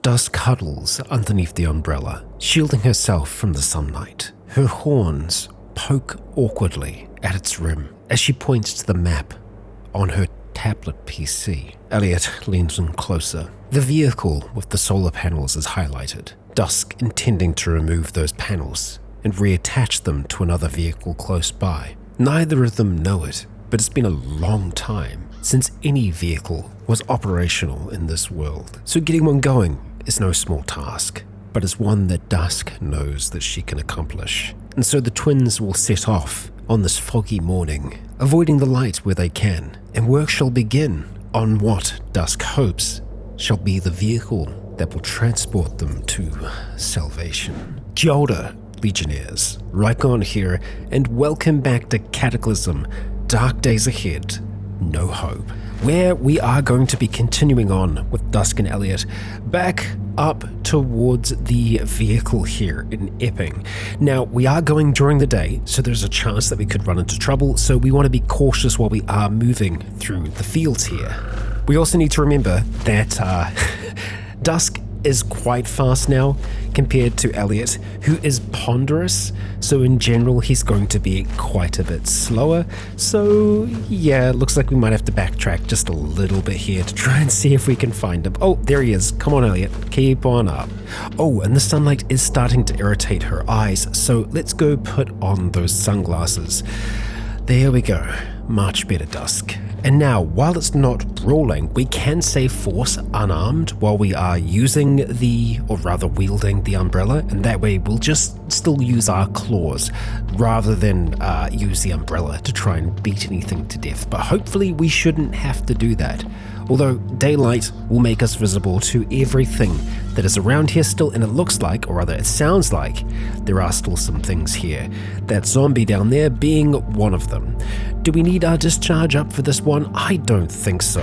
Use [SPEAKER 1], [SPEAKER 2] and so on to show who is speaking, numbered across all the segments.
[SPEAKER 1] Dusk huddles underneath the umbrella, shielding herself from the sunlight. Her horns poke awkwardly at its rim as she points to the map on her tablet PC. Elliot leans in closer. The vehicle with the solar panels is highlighted, Dusk intending to remove those panels and reattach them to another vehicle close by. Neither of them know it, but it's been a long time since any vehicle was operational in this world, so getting one going is no small task, but is one that Dusk knows that she can accomplish. And so the twins will set off on this foggy morning, avoiding the light where they can, and work shall begin on what Dusk hopes shall be the vehicle that will transport them to salvation. Kia ora, Legionnaires, Rycon here, and welcome back to Cataclysm, Dark Days Ahead, No Hope, where we are going to be continuing on with Dusk and Elliot back up towards the vehicle here in Epping. Now, we are going during the day, so there's a chance that we could run into trouble, so we want to be cautious while we are moving through the fields here. We also need to remember that Dusk is quite fast now compared to Elliot, who is ponderous, so in general he's going to be quite a bit slower. So yeah, it looks like we might have to backtrack just a little bit here to try and see if we can find him. Oh, there he is. Come on, Elliot, keep on up. Oh, and the sunlight is starting to irritate her eyes, so let's go put on those sunglasses. There we go. Much better, Dusk. And now, while it's not brawling, we can save force unarmed while we are using or rather wielding the umbrella, and that way we'll just still use our claws rather than use the umbrella to try and beat anything to death. But hopefully we shouldn't have to do that. Although daylight will make us visible to everything that is around here still, and it looks like, or rather it sounds like, there are still some things here. That zombie down there being one of them. Do we need our discharge up for this one? I don't think so.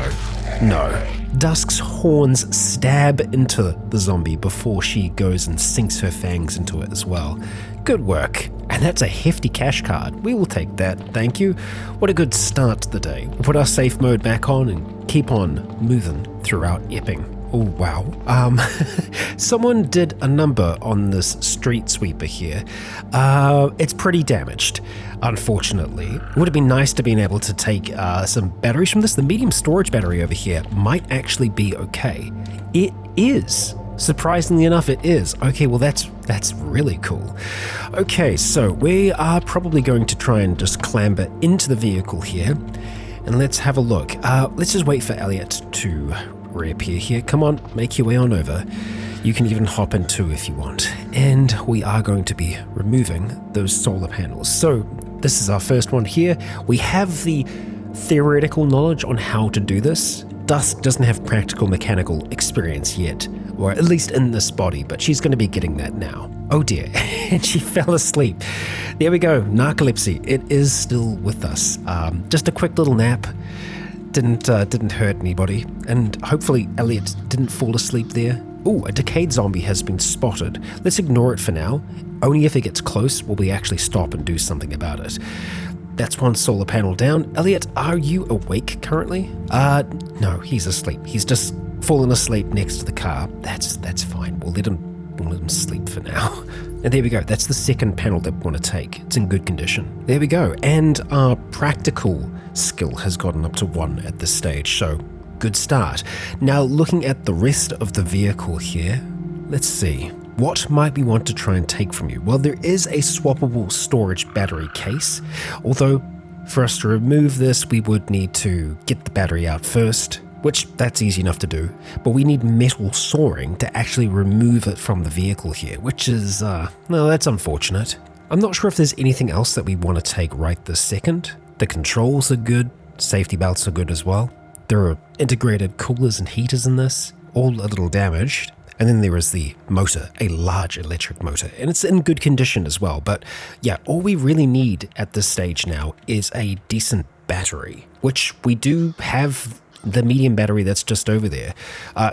[SPEAKER 1] No. Dusk's horns stab into the zombie before she goes and sinks her fangs into it as well. Good work. And that's a hefty cash card. We will take that, thank you. What a good start to the day. We'll put our safe mode back on and keep on moving throughout Epping. Oh, wow. Someone did a number on this street sweeper here. It's pretty damaged, unfortunately. It would have been nice to be able to take some batteries from this. The medium storage battery over here might actually be okay. It is. Surprisingly enough, it is. Okay, well that's really cool. Okay, so we are probably going to try and just clamber into the vehicle here. And let's have a look. Let's just wait for Elliot to reappear here. Come on, make your way on over. You can even hop in too if you want. And we are going to be removing those solar panels. So this is our first one here. We have the theoretical knowledge on how to do this. Dusk doesn't have practical mechanical experience yet, or at least in this body, but she's going to be getting that now. Oh dear, and she fell asleep. There we go, narcolepsy. It is still with us. Just a quick little nap. Didn't hurt anybody, and hopefully Elliot didn't fall asleep there. Oh, a decayed zombie has been spotted. Let's ignore it for now. Only if it gets close will we actually stop and do something about it. That's one solar panel down. Elliot, are you awake currently? No, he's asleep. He's just fallen asleep next to the car. That's fine. We'll let him sleep for now. And there we go. That's the second panel that we want to take. It's in good condition. There we go. And our practical skill has gotten up to 1 at this stage, so good start. Now, looking at the rest of the vehicle here, let's see. What might we want to try and take from you? Well, there is a swappable storage battery case, although for us to remove this, we would need to get the battery out first, which that's easy enough to do, but we need metal sawing to actually remove it from the vehicle here, which is, well, that's unfortunate. I'm not sure if there's anything else that we want to take right this second. The controls are good, safety belts are good as well. There are integrated coolers and heaters in this, all a little damaged. And then there is the motor, a large electric motor, and it's in good condition as well. But yeah, all we really need at this stage now is a decent battery, which we do have the medium battery that's just over there.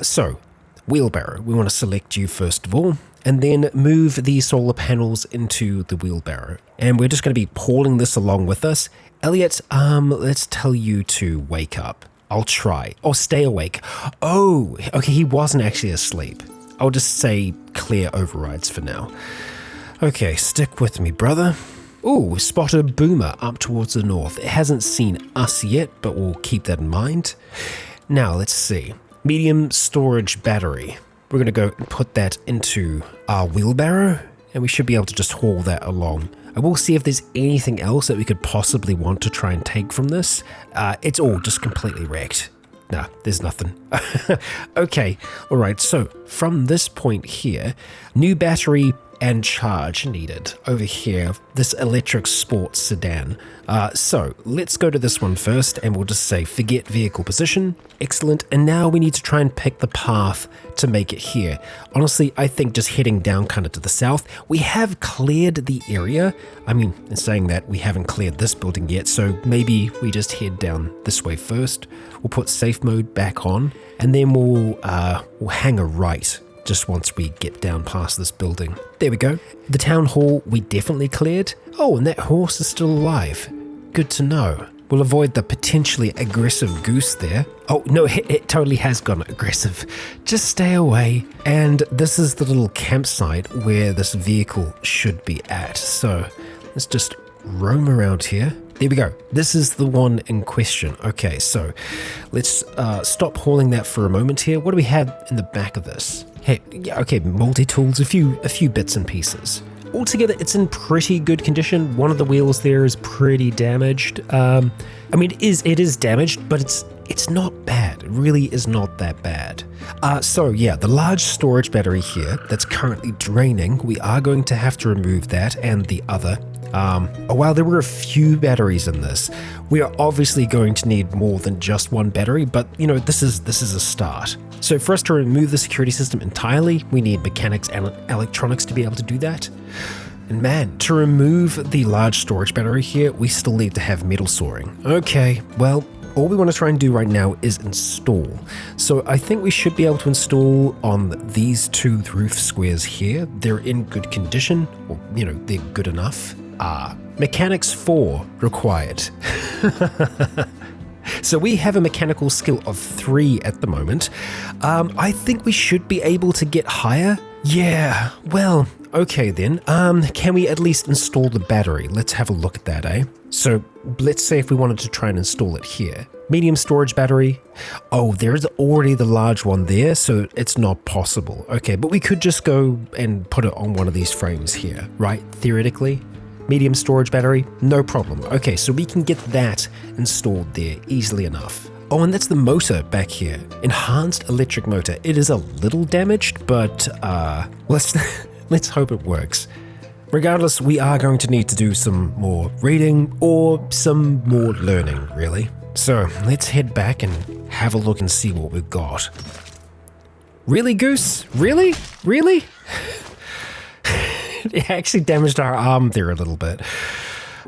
[SPEAKER 1] So, wheelbarrow, we want to select you first of all, and then move the solar panels into the wheelbarrow. And we're just going to be hauling this along with us. Elliot, let's tell you to wake up. I'll try. Or stay awake. Oh, okay, he wasn't actually asleep. I'll just say clear overrides for now. Okay, stick with me, brother. Ooh, spot a boomer up towards the north. It hasn't seen us yet, but we'll keep that in mind. Now, let's see. Medium storage battery. We're going to go and put that into our wheelbarrow, and we should be able to just haul that along. I will see if there's anything else that we could possibly want to try and take from this. It's all just completely wrecked. Nah, there's nothing. Okay, alright, so from this point here, new battery and charge needed over here, this electric sports sedan. So let's go to this one first, and we'll just say forget vehicle position. Excellent. And now we need to try and pick the path to make it here. Honestly, I think just heading down kind of to the south, we have cleared the area. I mean, in saying that, we haven't cleared this building yet, so maybe we just head down this way first. We'll put safe mode back on, and then we'll hang a right just once we get down past this building. There we go. The town hall we definitely cleared. Oh, and that horse is still alive. Good to know. We'll avoid the potentially aggressive goose there. Oh, no, it totally has gone aggressive. Just stay away. And this is the little campsite where this vehicle should be at. So let's just roam around here. There we go. This is the one in question. Okay, so let's stop hauling that for a moment here. What do we have in the back of this? Hey, yeah, okay, multi-tools, a few bits and pieces. Altogether, it's in pretty good condition. One of the wheels there is pretty damaged. I mean, it is damaged, but it's not bad. It really is not that bad. So yeah, the large storage battery here that's currently draining, we are going to have to remove that and the other. While there were a few batteries in this, we are obviously going to need more than just one battery, but you know, this is a start. So for us to remove the security system entirely, we need mechanics and electronics to be able to do that. And man, to remove the large storage battery here, we still need to have metal sawing. Okay, well, all we want to try and do right now is install. So I think we should be able to install on these two roof squares here. They're in good condition, or you know, they're good enough. Mechanics 4 required. So we have a mechanical skill of 3 at the moment. I think we should be able to get higher. Yeah, well, okay then. Can we at least install the battery? Let's have a look at that, eh? So let's say if we wanted to try and install it here. Medium storage battery. Oh, there's already the large one there, so it's not possible. Okay, but we could just go and put it on one of these frames here, right? Theoretically. Medium storage battery, no problem. Okay, so we can get that installed there easily enough. Oh, and that's the motor back here. Enhanced electric motor. It is a little damaged, but let's hope it works. Regardless, we are going to need to do some more reading or some more learning, really. So let's head back and have a look and see what we've got. Really, Goose? Really? Really? It actually damaged our arm there a little bit.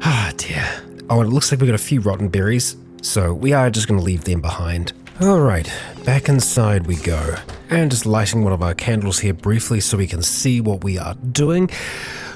[SPEAKER 1] Ah, dear. Oh, and it looks like we've got a few rotten berries, so we are just going to leave them behind. Alright, back inside we go. And just lighting one of our candles here briefly so we can see what we are doing.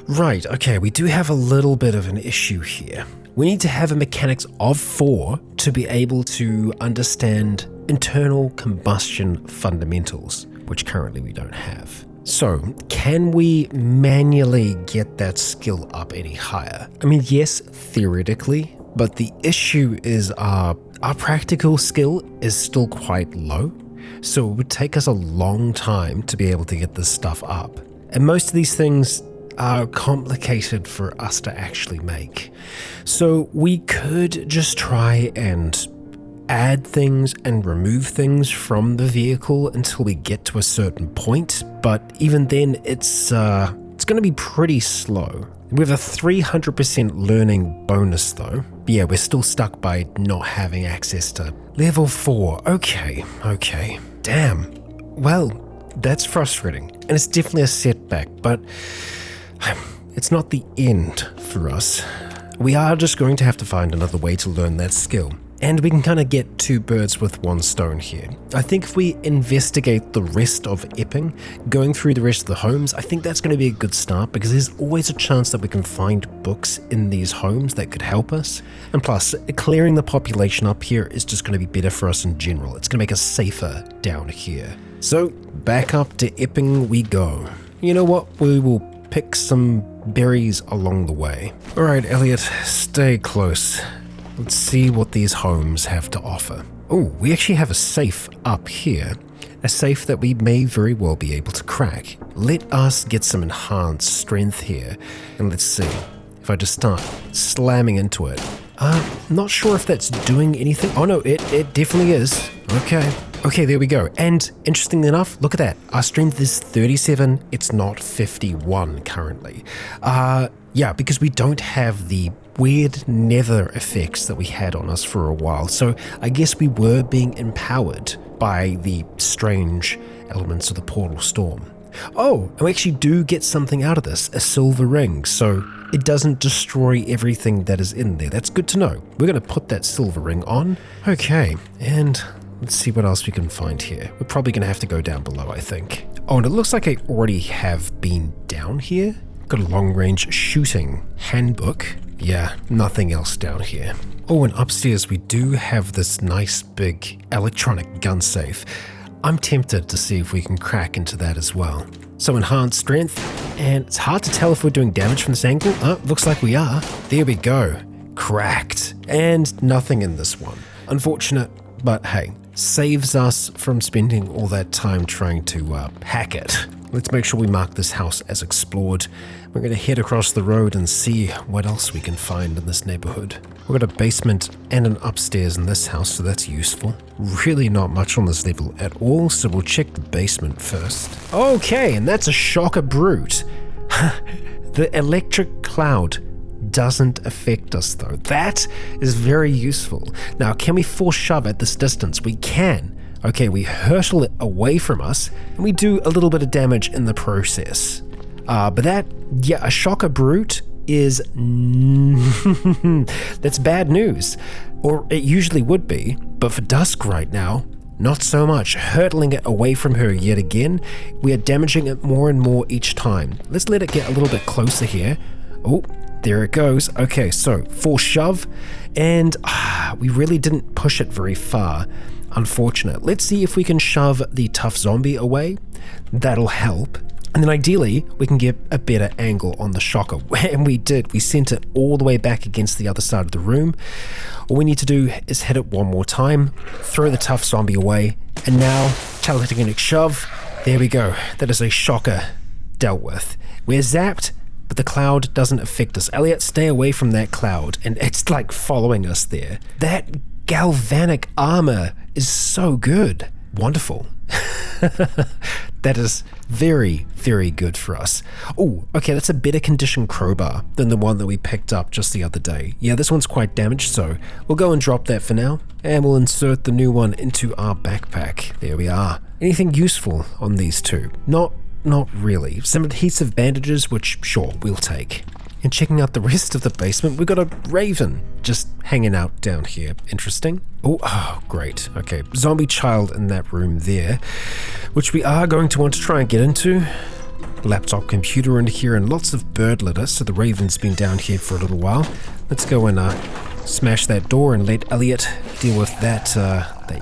[SPEAKER 1] Right, okay, we do have a little bit of an issue here. We need to have a mechanics of 4 to be able to understand internal combustion fundamentals, which currently we don't have. So, can we manually get that skill up any higher? I mean, yes, theoretically, but the issue is our practical skill is still quite low, so it would take us a long time to be able to get this stuff up. And most of these things are complicated for us to actually make. So we could just try and add things and remove things from the vehicle until we get to a certain point, but even then it's going to be pretty slow. We have a 300% learning bonus though. Yeah, we're still stuck by not having access to level 4. Okay. Damn. Well, that's frustrating, and it's definitely a setback, but it's not the end for us. We are just going to have to find another way to learn that skill. And we can kind of get two birds with one stone here. I think if we investigate the rest of Epping, going through the rest of the homes, I think that's going to be a good start because there's always a chance that we can find books in these homes that could help us. And plus, clearing the population up here is just going to be better for us in general. It's going to make us safer down here. So, back up to Epping we go. You know what? We will pick some berries along the way. Alright, Elliot, stay close. Let's see what these homes have to offer. Oh, we actually have a safe up here. A safe that we may very well be able to crack. Let us get some enhanced strength here. And let's see. If I just start slamming into it. Not sure if that's doing anything. Oh no, it definitely is. Okay, there we go. And interestingly enough, look at that. Our strength is 37. It's not 51 currently. Yeah, because we don't have the weird nether effects that we had on us for a while. So I guess we were being empowered by the strange elements of the portal storm. Oh, and we actually do get something out of this, a silver ring. So it doesn't destroy everything that is in there. That's good to know. We're going to put that silver ring on. Okay, and let's see what else we can find here. We're probably going to have to go down below, I think. Oh, and it looks like I already have been down here. Got a long-range shooting handbook. Yeah, nothing else down here. Oh, and upstairs we do have this nice big electronic gun safe. I'm tempted to see if we can crack into that as well. So enhanced strength, and it's hard to tell if we're doing damage from this angle. Oh, looks like we are. There we go. Cracked. And nothing in this one. Unfortunate, but hey, saves us from spending all that time trying to hack it. Let's make sure we mark this house as explored. We're going to head across the road and see what else we can find in this neighborhood. We've got a basement and an upstairs in this house, so that's useful. Really not much on this level at all, so we'll check the basement first. Okay, and that's a shocker brute. The electric cloud doesn't affect us though. That is very useful. Now, can we force shove at this distance? We can. Okay, we hurtle it away from us, and we do a little bit of damage in the process. But that, yeah, a shocker brute is... that's bad news. Or it usually would be, but for Dusk right now, not so much. Hurtling it away from her yet again, we are damaging it more and more each time. Let's let it get a little bit closer here. Oh, there it goes. Okay, so force shove, and we really didn't push it very far. Unfortunate. Let's see if we can shove the tough zombie away. That'll help. And then ideally, we can get a better angle on the shocker. And we did. We sent it all the way back against the other side of the room. All we need to do is hit it one more time, throw the tough zombie away, and now, telekinetic shove. There we go. That is a shocker dealt with. We're zapped, but the cloud doesn't affect us. Elliot, stay away from that cloud. And it's like following us there. That galvanic armor is so good. Wonderful. That is very, very good for us. Oh, okay, that's a better condition crowbar than the one that we picked up just the other day. Yeah, this one's quite damaged, so we'll go and drop that for now, and we'll insert the new one into our backpack. There we are. Anything useful on these two? Not really. Some adhesive bandages, which sure, we'll take. And checking out the rest of the basement, we've got a raven just hanging out down here. Interesting. Oh, great. Okay, zombie child in that room there, which we are going to want to try and get into. Laptop computer in here and lots of bird litter, so the raven's been down here for a little while. Let's go and smash that door and let Elliot deal with that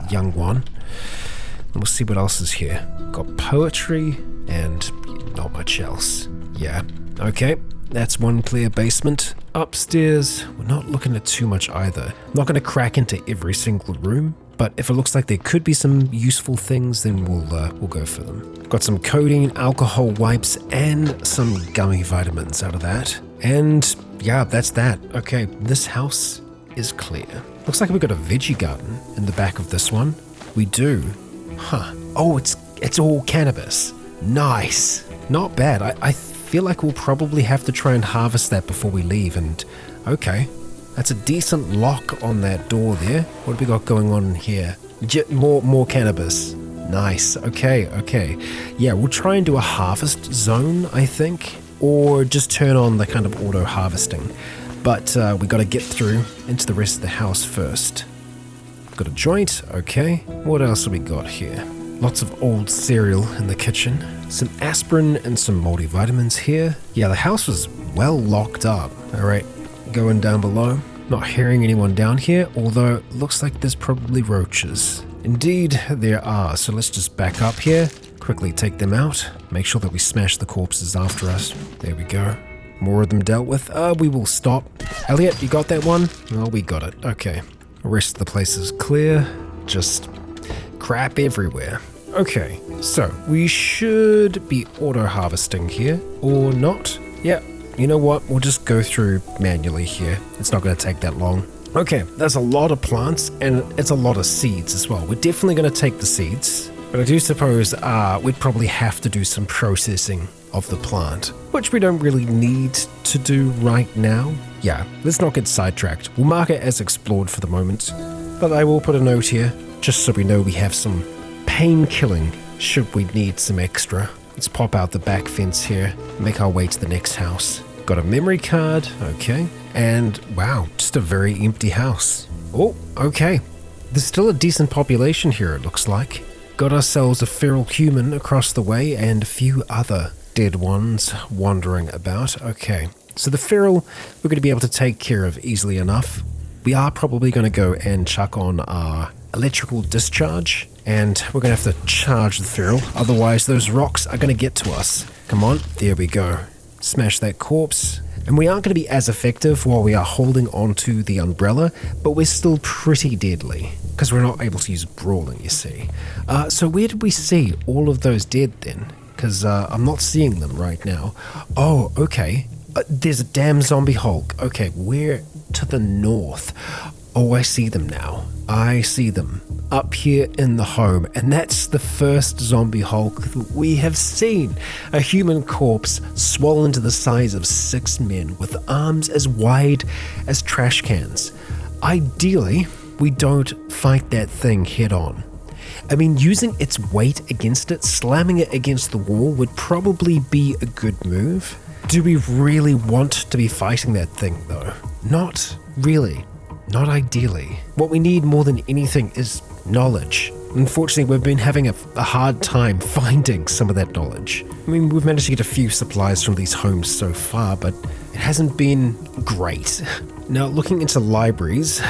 [SPEAKER 1] young one. And we'll see what else is here. Got poetry and not much else. Yeah, okay. That's one clear basement. Upstairs, we're not looking at too much either. Not going to crack into every single room, but if it looks like there could be some useful things, then we'll go for them. Got some codeine, alcohol wipes, and some gummy vitamins out of that. And yeah, that's that. Okay, this house is clear. Looks like we've got a veggie garden in the back of this one. We do. Huh. Oh, it's all cannabis. Nice. Not bad. I feel like we'll probably have to try and harvest that before we leave, and okay, that's a decent lock on that door there. What have we got going on in here? More cannabis. Nice. Okay. Yeah, we'll try and do a harvest zone, I think, or just turn on the kind of auto harvesting, but we got to get through into the rest of the house first. Got a joint, okay. What else have we got here? Lots of old cereal in the kitchen. Some aspirin and some multivitamins here. Yeah, the house was well locked up. Alright, going down below. Not hearing anyone down here, although it looks like there's probably roaches. Indeed, there are, so let's just back up here. Quickly take them out. Make sure that we smash the corpses after us. There we go. More of them dealt with. We will stop. Elliot, you got that one? Oh, we got it. Okay. The rest of the place is clear. Just crap everywhere. Okay, so we should be auto-harvesting here, or not. Yeah, you know what? We'll just go through manually here. It's not going to take that long. Okay, there's a lot of plants, and it's a lot of seeds as well. We're definitely going to take the seeds, but I do suppose we'd probably have to do some processing of the plant, which we don't really need to do right now. Yeah, let's not get sidetracked. We'll mark it as explored for the moment, but I will put a note here, just so we know we have some pain killing should we need some extra. Let's pop out the back fence here, make our way to the next house. Got a memory card, okay, and wow, just a very empty house. Oh, okay. There's still a decent population here, it looks like. Got ourselves a feral human across the way and a few other dead ones wandering about. Okay, so the feral we're going to be able to take care of easily enough. We are probably going to go and chuck on our electrical discharge, and we're going to have to charge the feral, otherwise those rocks are going to get to us. Come on, there we go. Smash that corpse. And we aren't going to be as effective while we are holding onto the umbrella, but we're still pretty deadly, because we're not able to use brawling, you see. So where did we see all of those dead then? Because I'm not seeing them right now. Oh, okay. There's a damn zombie Hulk. Okay, where to the north? Oh, I see them now. I see them up here in the home, and that's the first zombie Hulk that we have seen. A human corpse swollen to the size of 6 men with arms as wide as trash cans. Ideally, we don't fight that thing head on. I mean, using its weight against it, slamming it against the wall would probably be a good move. Do we really want to be fighting that thing though? Not really. Not ideally. What we need more than anything is knowledge. Unfortunately, we've been having a hard time finding some of that knowledge. I mean, we've managed to get a few supplies from these homes so far, but it hasn't been great. Now, looking into libraries,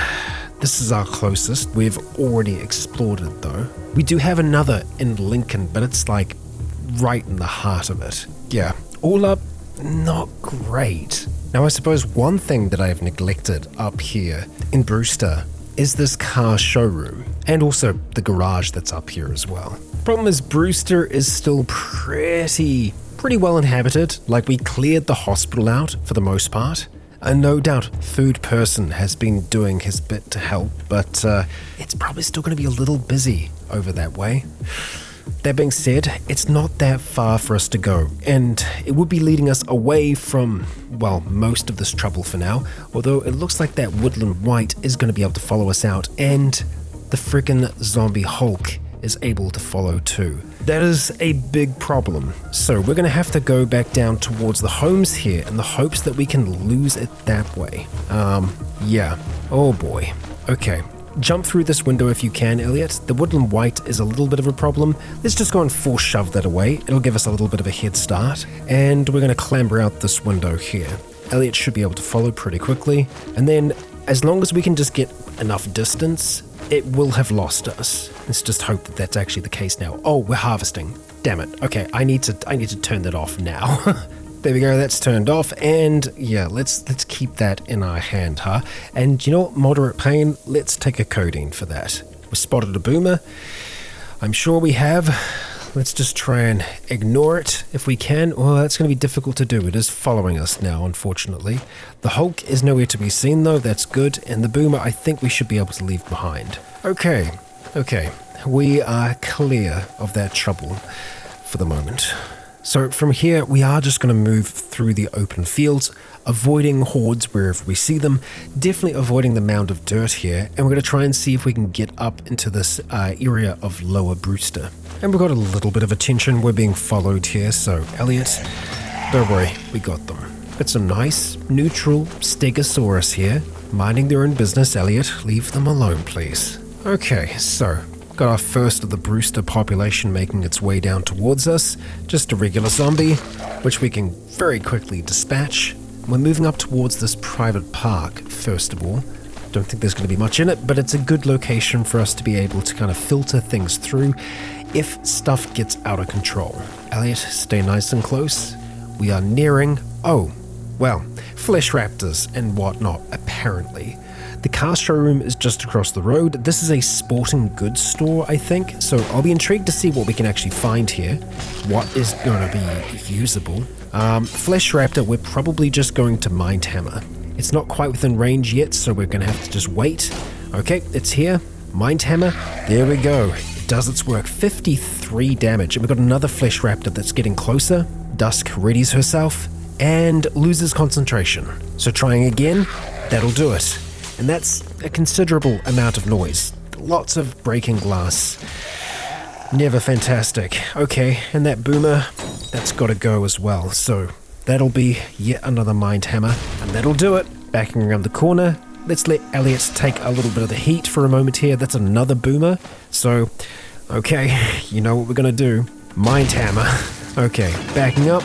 [SPEAKER 1] this is our closest. We've already explored it though. We do have another in Lincoln, but it's like right in the heart of it. Yeah, all up, not great. Now, I suppose one thing that I have neglected up here in Brewster is this car showroom, and also the garage that's up here as well. Problem is, Brewster is still pretty well inhabited. Like, we cleared the hospital out for the most part. And no doubt, Food Person has been doing his bit to help, but it's probably still going to be a little busy over that way. That being said, it's not that far for us to go, and it would be leading us away from, well, most of this trouble for now, although it looks like that Woodland White is going to be able to follow us out, and the frickin' zombie Hulk is able to follow too. That is a big problem, so we're going to have to go back down towards the homes here in the hopes that we can lose it that way. Yeah. Oh boy. Okay. Jump through this window if you can, Elliot. The Woodland White is a little bit of a problem. Let's just go and force shove that away. It'll give us a little bit of a head start. And we're going to clamber out this window here. Elliot should be able to follow pretty quickly. And then, as long as we can just get enough distance, it will have lost us. Let's just hope that that's actually the case now. Oh, we're harvesting. Damn it. Okay, I need to turn that off now. There we go, that's turned off, and yeah, let's keep that in our hand, huh? And you know what, moderate pain, let's take a codeine for that. We spotted a boomer. I'm sure we have. Let's just try and ignore it if we can. Well, that's going to be difficult to do. It is following us now, unfortunately. The Hulk is nowhere to be seen though, that's good, and the boomer I think we should be able to leave behind. Okay, we are clear of that trouble for the moment. So from here, we are just going to move through the open fields, avoiding hordes wherever we see them, definitely avoiding the mound of dirt here, and we're going to try and see if we can get up into this area of Lower Brewster. And we've got a little bit of attention, we're being followed here, so Elliot, don't worry, we got them. Got some nice, neutral Stegosaurus here, minding their own business. Elliot, leave them alone, please. Okay, so got our first of the Brewster population making its way down towards us. Just a regular zombie, which we can very quickly dispatch. We're moving up towards this private park, first of all. Don't think there's going to be much in it, but it's a good location for us to be able to kind of filter things through if stuff gets out of control. Elliot, stay nice and close. We are nearing, flesh raptors and whatnot, apparently. The car showroom is just across the road. This is a sporting goods store, I think, so I'll be intrigued to see what we can actually find here. What is going to be usable? Flesh raptor, we're probably just going to mind hammer. It's not quite within range yet, so we're going to have to just wait. Okay, it's here. Mind hammer. There we go. It does its work. 53 damage. And we've got another flesh raptor that's getting closer. Dusk readies herself and loses concentration. So trying again, that'll do it. And that's a considerable amount of noise. Lots of breaking glass. Never fantastic. Okay, and that boomer, that's got to go as well. So that'll be yet another mind hammer, and that'll do it. Backing around the corner, let's let Elliot take a little bit of the heat for a moment here. That's another boomer. So, okay, you know what we're going to do. Mind hammer. Okay, backing up.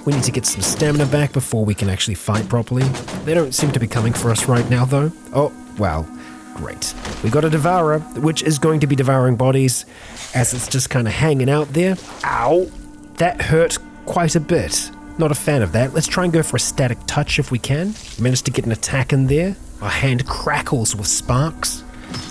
[SPEAKER 1] We need to get some stamina back before we can actually fight properly. They don't seem to be coming for us right now, though. Oh, wow. Great. We got a devourer, which is going to be devouring bodies as it's just kind of hanging out there. Ow! That hurt quite a bit. Not a fan of that. Let's try and go for a static touch if we can. Managed to get an attack in there. Our hand crackles with sparks.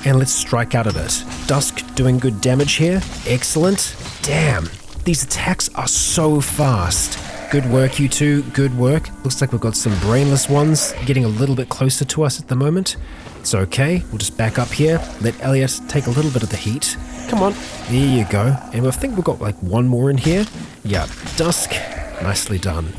[SPEAKER 1] And let's strike out at it. Dusk doing good damage here. Excellent. Damn. These attacks are so fast. Good work, you two. Good work. Looks like we've got some brainless ones getting a little bit closer to us at the moment. It's okay. We'll just back up here. Let Elliot take a little bit of the heat. Come on. There you go. And I think we've got like one more in here. Yeah. Dusk. Nicely done.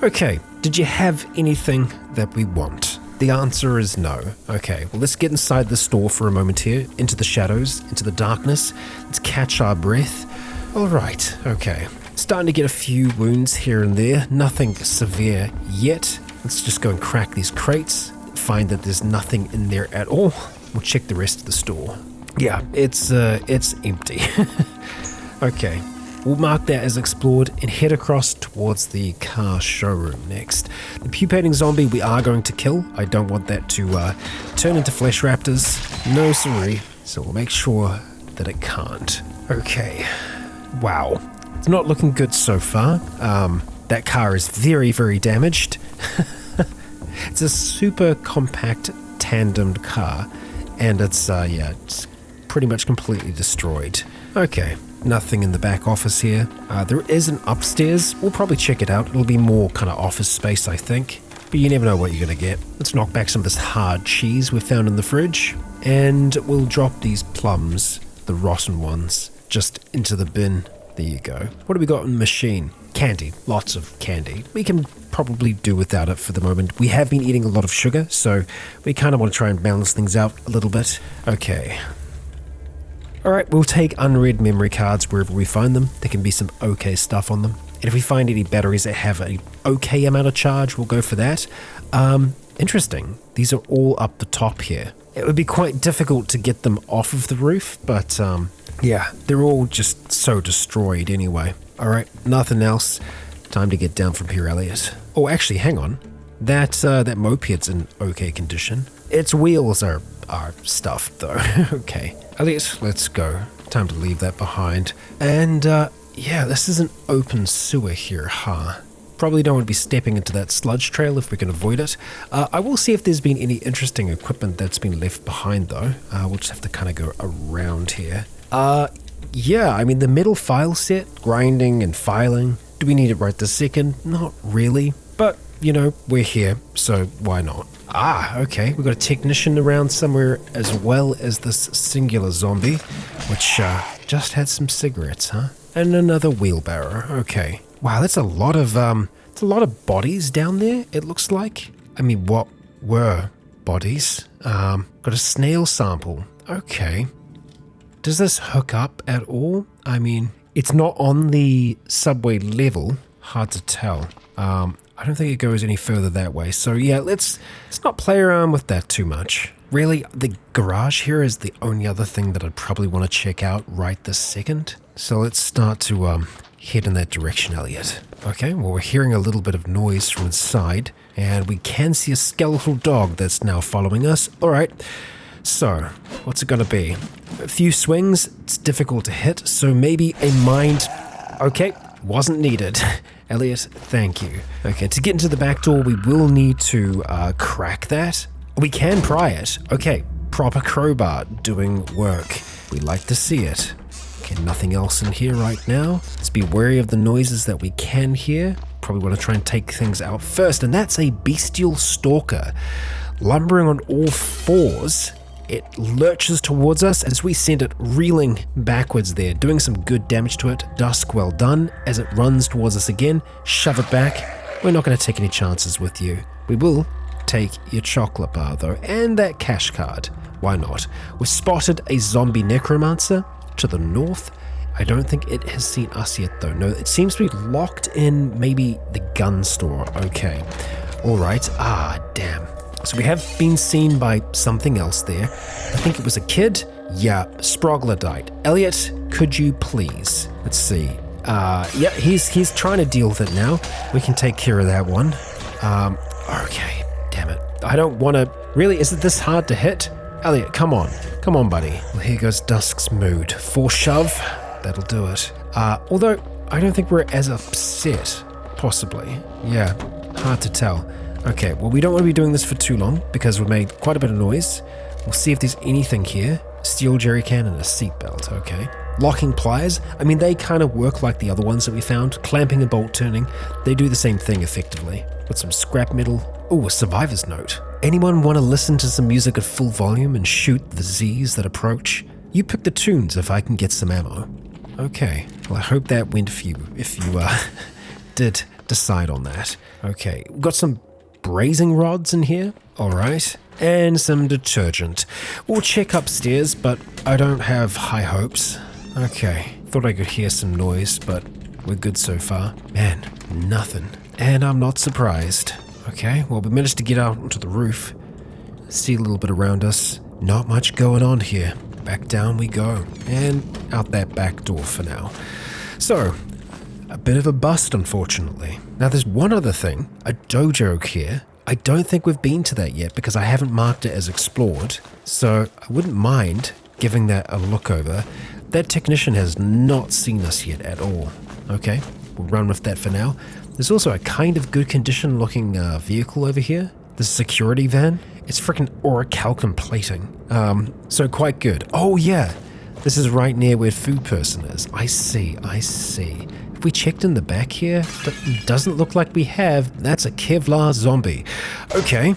[SPEAKER 1] Okay. Did you have anything that we want? The answer is no. Okay. Well, let's get inside the store for a moment here. Into the shadows. Into the darkness. Let's catch our breath. All right. Okay. Starting to get a few wounds here and there. Nothing severe yet. Let's just go and crack these crates. Find that there's nothing in there at all. We'll check the rest of the store. Yeah, it's empty. Okay, we'll mark that as explored and head across towards the car showroom next. The pupating zombie we are going to kill. I don't want that to turn into flesh raptors. No siree. So we'll make sure that it can't. Okay. Wow. It's not looking good so far. That car is very, very damaged. It's a super compact tandemed car, and it's pretty much completely destroyed. Okay, nothing in the back office here. There is an upstairs. We'll probably check it out. It'll be more kind of office space, I think. But you never know what you're going to get. Let's knock back some of this hard cheese we found in the fridge, and we'll drop these plums, the rotten ones, just into the bin. There you go. What do we got in the machine? Candy. Lots of candy. We can probably do without it for the moment. We have been eating a lot of sugar, so we kind of want to try and balance things out a little bit. Okay. Alright, we'll take unread memory cards wherever we find them. There can be some okay stuff on them. And if we find any batteries that have an okay amount of charge, we'll go for that. Interesting. These are all up the top here. It would be quite difficult to get them off of the roof, but yeah, they're all just so destroyed anyway. Alright, nothing else. Time to get down from here, Elliot. Oh, actually, hang on. That moped's in okay condition. Its wheels are stuffed, though. Okay. Elliot, let's go. Time to leave that behind. And, yeah, this is an open sewer here, huh? Probably don't want to be stepping into that sludge trail if we can avoid it. I will see if there's been any interesting equipment that's been left behind, though. We'll just have to kind of go around here. Yeah, I mean, the metal file set, grinding and filing. Do we need it right this second? Not really. But, you know, we're here, so why not? Ah, okay. We've got a technician around somewhere as well as this singular zombie, which just had some cigarettes, huh? And another wheelbarrow. Okay. Wow, that's a lot of bodies down there, it looks like. I mean, what were bodies? Got a snail sample. Okay. Does this hook up at all? I mean, it's not on the subway level. Hard to tell. I don't think it goes any further that way. So yeah, let's not play around with that too much. Really, the garage here is the only other thing that I'd probably want to check out right this second. So let's start to head in that direction, Elliot. Okay, well, we're hearing a little bit of noise from inside, and we can see a skeletal dog that's now following us. All right, so what's it going to be? A few swings, it's difficult to hit, so maybe a mind... Okay, wasn't needed. Elliot, thank you. Okay, to get into the back door, we will need to crack that. We can pry it. Okay, proper crowbar doing work. We like to see it. Okay, nothing else in here right now. Let's be wary of the noises that we can hear. Probably want to try and take things out first, and that's a bestial stalker. Lumbering on all fours, it lurches towards us as we send it reeling backwards there, doing some good damage to it. Dusk, well done. As it runs towards us again, shove it back. We're not going to take any chances with you. We will take your chocolate bar though, and that cash card. Why not? We've spotted a zombie necromancer to the north. I don't think it has seen us yet though. No, it seems to be locked in maybe the gun store. Okay. All right. Ah, damn. So we have been seen by something else there. I think it was a kid. Yeah, Sprogler died. Elliot, could you please? Let's see. Yeah, he's trying to deal with it now. We can take care of that one. Okay. Damn it. I don't want to... Really, is it this hard to hit? Elliot, come on. Come on, buddy. Well, here goes Dusk's mood. Force shove. That'll do it. Although, I don't think we're as upset. Possibly. Yeah, hard to tell. Okay, well, we don't want to be doing this for too long because we've made quite a bit of noise. We'll see if there's anything here. Steel jerry can and a seatbelt, okay. Locking pliers, I mean, they kind of work like the other ones that we found. Clamping and bolt turning, they do the same thing effectively. With some scrap metal. Oh, a survivor's note. Anyone want to listen to some music at full volume and shoot the Z's that approach? You pick the tunes if I can get some ammo. Okay, well, I hope that went for you if you did decide on that. Okay, we've got some brazing rods in here, all right, and some detergent. We'll check upstairs, but I don't have high hopes. Okay, thought I could hear some noise, but we're good so far. Man, nothing. And I'm not surprised. Okay, well, we managed to get out onto the roof. See a little bit around us. Not much going on here. Back down we go. And out that back door for now. So, a bit of a bust, unfortunately. Now, there's one other thing. A dojo here. I don't think we've been to that yet because I haven't marked it as explored. So, I wouldn't mind giving that a look over. That technician has not seen us yet at all. Okay, we'll run with that for now. There's also a kind of good condition looking vehicle over here. The security van. It's freaking orichalcum plating. So quite good. Oh yeah, this is right near where food person is. I see. If we checked in the back here, that doesn't look like we have. That's a Kevlar zombie. Okay,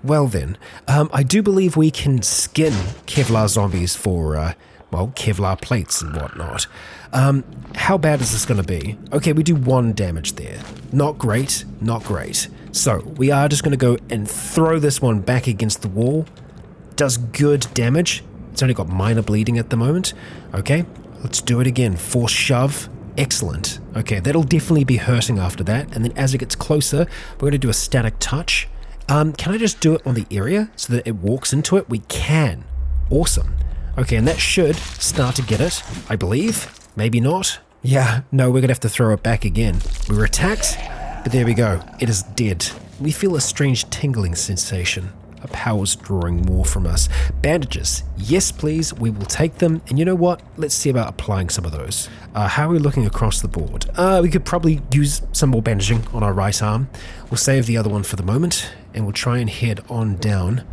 [SPEAKER 1] well then. I do believe we can skin Kevlar zombies for, well, Kevlar plates and whatnot. How bad is this going to be? Okay, we do 1 damage there. Not great, not great. So, we are just going to go and throw this one back against the wall. Does good damage. It's only got minor bleeding at the moment. Okay, let's do it again. Force shove. Excellent. Okay, that'll definitely be hurting after that. And then as it gets closer, we're going to do a static touch. Can I just do it on the area so that it walks into it? We can. Awesome. Okay, and that should start to get it, I believe. Maybe not. Yeah, no, we're going to have to throw it back again. We were attacked, but there we go. It is dead. We feel a strange tingling sensation. Our power's drawing more from us. Bandages. Yes, please. We will take them. And you know what? Let's see about applying some of those. How are we looking across the board? We could probably use some more bandaging on our right arm. We'll save the other one for the moment, and we'll try and head on down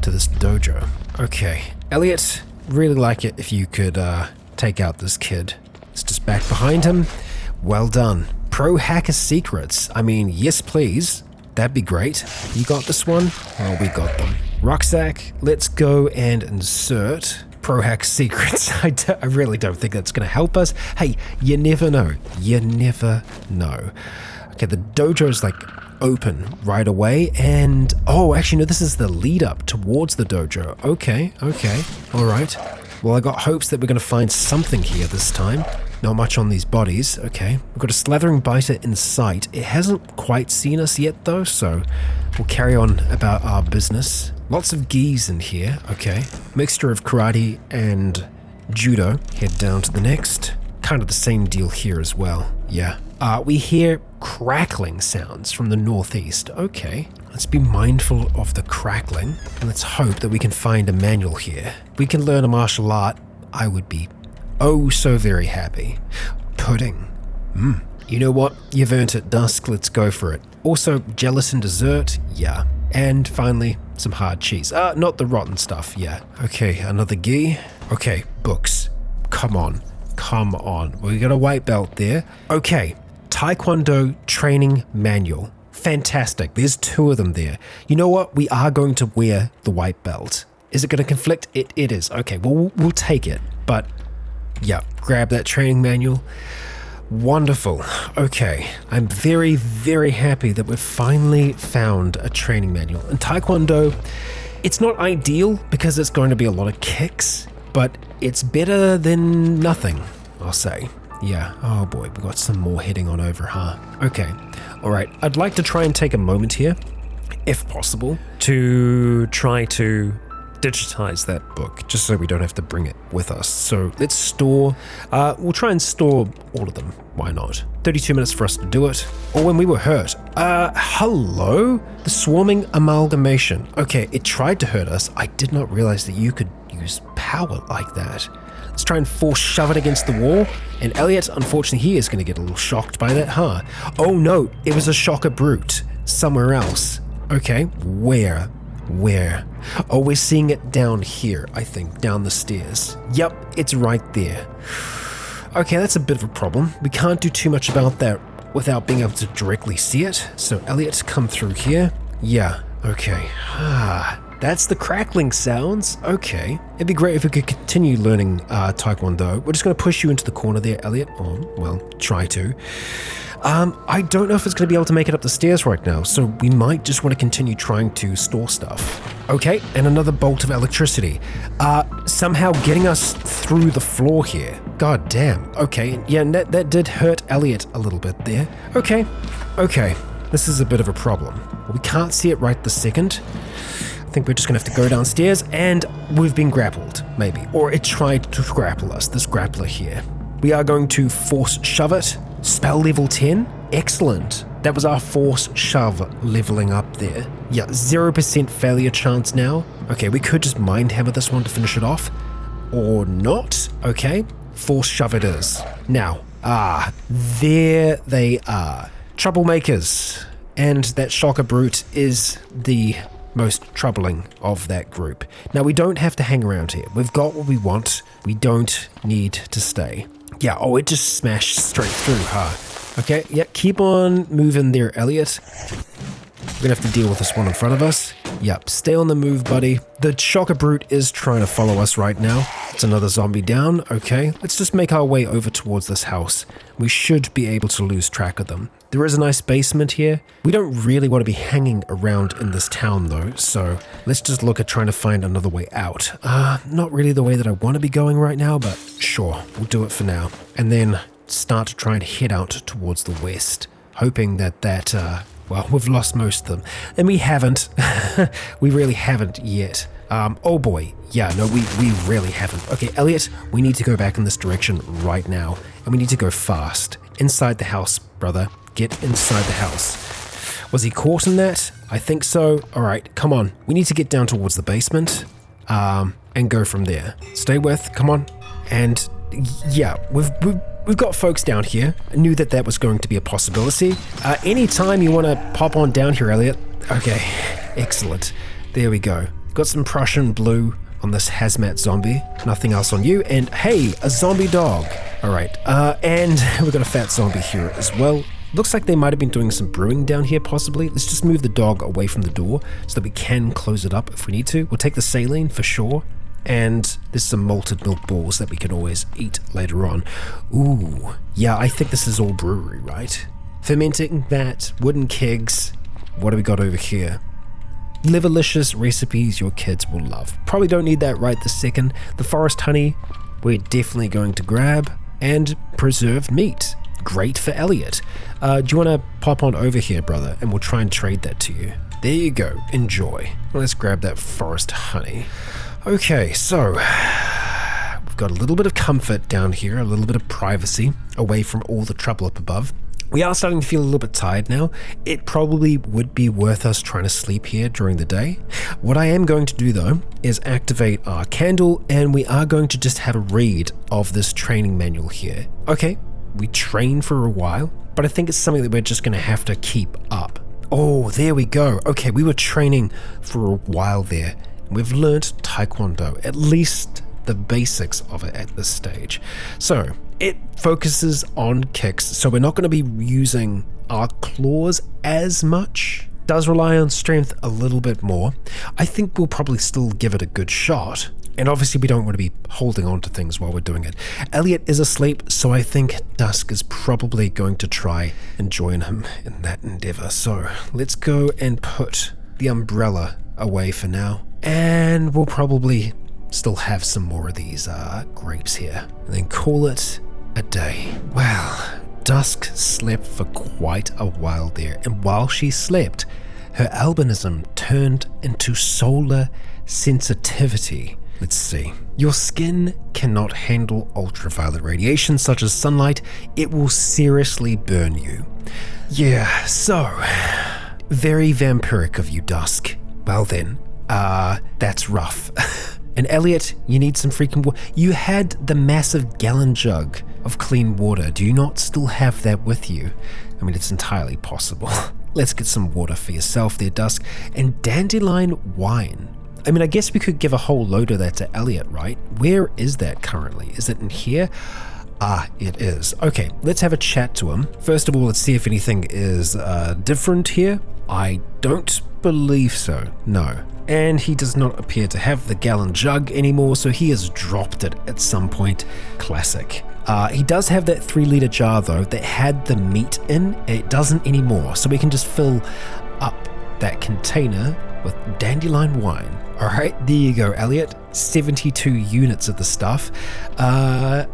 [SPEAKER 1] to this dojo. Okay. Elliot, really like it if you could take out this kid. It's just back behind him. Well done. Pro hacker secrets. I mean, yes, please. That'd be great. You got this one? Well, we got them. Rucksack. Let's go and insert pro hack secrets. I really don't think that's going to help us. Hey, you never know. You never know. Okay, the dojo's like open right away, and oh, actually no, this is the lead up towards the dojo. Okay, all right. Well, I got hopes that we're going to find something here this time. Not much on these bodies. Okay, we've got a slathering biter in sight. It hasn't quite seen us yet though, so we'll carry on about our business. Lots of gis in here, okay. Mixture of karate and judo. Head down to the next. Kind of the same deal here as well, yeah. We hear crackling sounds from the northeast, okay. Let's be mindful of the crackling, and let's hope that we can find a manual here. If we can learn a martial art, I would be oh so very happy. Pudding. You know what? You've earned it, Dusk. Let's go for it. Also, gelatin dessert, yeah. And finally, some hard cheese. Not the rotten stuff, yeah. Okay, another gi. Okay, books. Come on. We got a white belt there. Okay, Taekwondo training manual. Fantastic. There's 2 of them there. You know what? We are going to wear the white belt. Is it going to conflict? It is. Okay, well, we'll take it. But, yeah, grab that training manual. Wonderful. Okay, I'm very, very happy that we've finally found a training manual. And Taekwondo, it's not ideal because it's going to be a lot of kicks, but it's better than nothing, I'll say. Yeah, oh boy, we've got some more heading on over, huh? Okay, all right, I'd like to try and take a moment here, if possible, to try to digitize that book, just so we don't have to bring it with us. So let's store, we'll try and store all of them, why not? 32 minutes for us to do it, or when we were hurt. Hello? The swarming amalgamation. Okay, it tried to hurt us. I did not realize that you could use power like that. Let's try and force shove it against the wall. And Elliot, unfortunately, he is going to get a little shocked by that, huh? Oh no, it was a shocker brute somewhere else. Okay, where? Oh, we're seeing it down here, I think, down the stairs. Yep, it's right there. Okay, that's a bit of a problem. We can't do too much about that without being able to directly see it. So Elliot, come through here. Yeah, okay. That's the crackling sounds. Okay. It'd be great if we could continue learning Taekwondo. We're just going to push you into the corner there, Elliot. Or, well, try to. I don't know if it's going to be able to make it up the stairs right now, so we might just want to continue trying to store stuff. Okay, and another bolt of electricity. Somehow getting us through the floor here. God damn. Okay, yeah, that did hurt Elliot a little bit there. Okay. This is a bit of a problem. We can't see it right this second. I think we're just going to have to go downstairs, and we've been grappled, maybe. Or it tried to grapple us, this grappler here. We are going to force shove it. Spell level 10? Excellent. That was our force shove leveling up there. Yeah, 0% failure chance now. Okay, we could just mind hammer this one to finish it off. Or not. Okay, force shove it is. Now, there they are. Troublemakers. And that shocker brute is the most troubling of that group. Now, we don't have to hang around here. We've got what we want. We don't need to stay. Yeah, oh, it just smashed straight through, huh? Okay, yeah, keep on moving there, Elliot. We're gonna have to deal with this one in front of us. Yep, stay on the move, buddy. The shocker brute is trying to follow us right now. It's another zombie down. Okay, let's just make our way over towards this house. We should be able to lose track of them. There is a nice basement here. We don't really want to be hanging around in this town though, so let's just look at trying to find another way out. Not really the way that I want to be going right now, but sure, we'll do it for now. And then start to try and head out towards the west, hoping that well, we've lost most of them. And we haven't. We really haven't yet. Oh boy. Yeah, no, we really haven't. Okay, Elliot, we need to go back in this direction right now. And we need to go fast. Inside the house, brother. Get inside the house. Was he caught in that? I think so. All right, come on. We need to get down towards the basement and go from there. Stay with, come on. And yeah, we've got folks down here. I knew that was going to be a possibility. Anytime you want to pop on down here, Elliot. Okay, excellent. There we go. Got some Prussian blue on this hazmat zombie. Nothing else on you. And hey, a zombie dog. All right, and we've got a fat zombie here as well. Looks like they might have been doing some brewing down here, possibly. Let's just move the dog away from the door so that we can close it up if we need to. We'll take the saline for sure. And there's some malted milk balls that we can always eat later on. Ooh, yeah, I think this is all brewery, right? Fermenting that, wooden kegs. What do we got over here? Liverlicious recipes your kids will love. Probably don't need that right this second. The forest honey, we're definitely going to grab. And preserved meat. great for Elliot. Do you want to pop on over here, brother, and we'll try and trade that to you. There you go, enjoy. Let's grab that forest honey. Okay, so we've got a little bit of comfort down here, a little bit of privacy away from all the trouble up above. We are starting to feel a little bit tired now. It probably would be worth us trying to sleep here during the day. What I am going to do though is activate our candle, and we are going to just have a read of this training manual here. Okay, we train for a while, but I think it's something that we're just going to have to keep up. Oh, there we go. Okay, we were training for a while there. We've learnt Taekwondo, at least the basics of it at this stage. So it focuses on kicks, so we're not going to be using our claws as much. Does rely on strength a little bit more. I think we'll probably still give it a good shot. And obviously we don't want to be holding on to things while we're doing it. Elliot is asleep, so I think Dusk is probably going to try and join him in that endeavor. So let's go and put the umbrella away for now. And we'll probably still have some more of these grapes here. And then call it a day. Well, Dusk slept for quite a while there. And while she slept, her albinism turned into solar sensitivity. Let's see. Your skin cannot handle ultraviolet radiation such as sunlight. It will seriously burn you. Yeah, so very vampiric of you, Dusk. Well then, that's rough. And Elliot, you need some freaking water. You had the massive gallon jug of clean water. Do you not still have that with you? I mean, it's entirely possible. Let's get some water for yourself there, Dusk. And dandelion wine. I mean, I guess we could give a whole load of that to Elliot, right? Where is that currently? Is it in here? Ah, it is. Okay, let's have a chat to him. First of all, let's see if anything is different here. I don't believe so, no. And he does not appear to have the gallon jug anymore, so he has dropped it at some point. Classic. He does have that 3-liter jar though that had the meat in. It doesn't anymore, so we can just fill up that container with dandelion wine. All right, there you go, Elliot. 72 units of the stuff.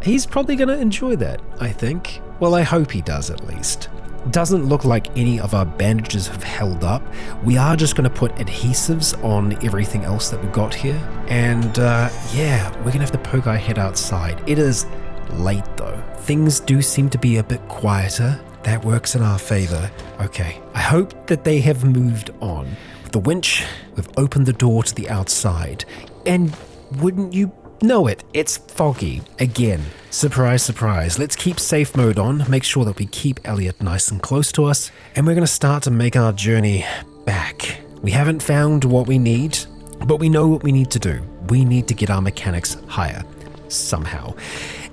[SPEAKER 1] He's probably going to enjoy that, I think. Well, I hope he does at least. Doesn't look like any of our bandages have held up. We are just going to put adhesives on everything else that we've got here. And yeah, we're going to have to poke our head outside. It is late though. Things do seem to be a bit quieter. That works in our favor. Okay, I hope that they have moved on. With the winch, we've opened the door to the outside. And wouldn't you know it, it's foggy again. Surprise, surprise. Let's keep safe mode on, make sure that we keep Elliot nice and close to us, and we're going to start to make our journey back. We haven't found what we need, but we know what we need to do. We need to get our mechanics higher, somehow.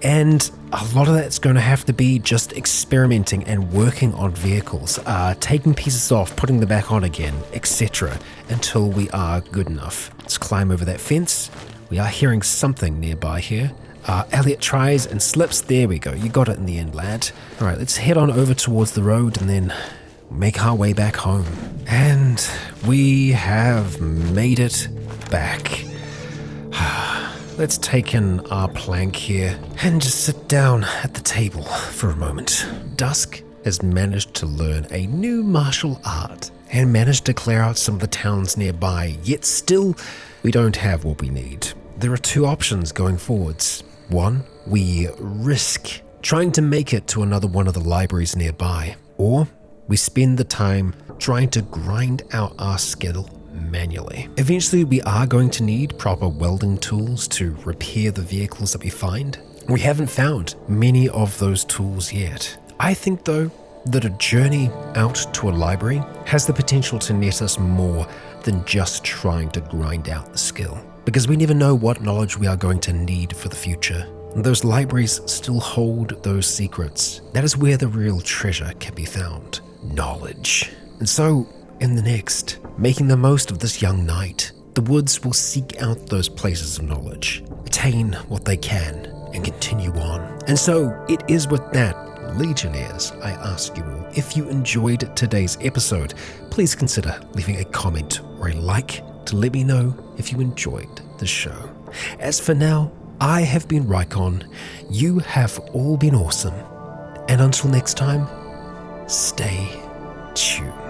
[SPEAKER 1] And a lot of that's going to have to be just experimenting and working on vehicles, taking pieces off, putting them back on again, etc. until we are good enough. Let's climb over that fence. We are hearing something nearby here. Elliot tries and slips. There we go. You got it in the end, lad. All right, let's head on over towards the road and then make our way back home. And we have made it back. Let's take in our plank here and just sit down at the table for a moment. Dusk has managed to learn a new martial art and managed to clear out some of the towns nearby, yet still we don't have what we need. There are two options going forwards. One, we risk trying to make it to another one of the libraries nearby, or we spend the time trying to grind out our skill manually. Eventually, we are going to need proper welding tools to repair the vehicles that we find. We haven't found many of those tools yet. I think, though, that a journey out to a library has the potential to net us more than just trying to grind out the skill, because we never know what knowledge we are going to need for the future. And those libraries still hold those secrets. That is where the real treasure can be found. Knowledge. And so, in the next, making the most of this young night, the woods will seek out those places of knowledge, attain what they can, and continue on. And so, it is with that, Legionnaires, I ask you all, if you enjoyed today's episode, please consider leaving a comment or a like to let me know if you enjoyed the show. As for now, I have been Rycon, you have all been awesome, And until next time, stay tuned.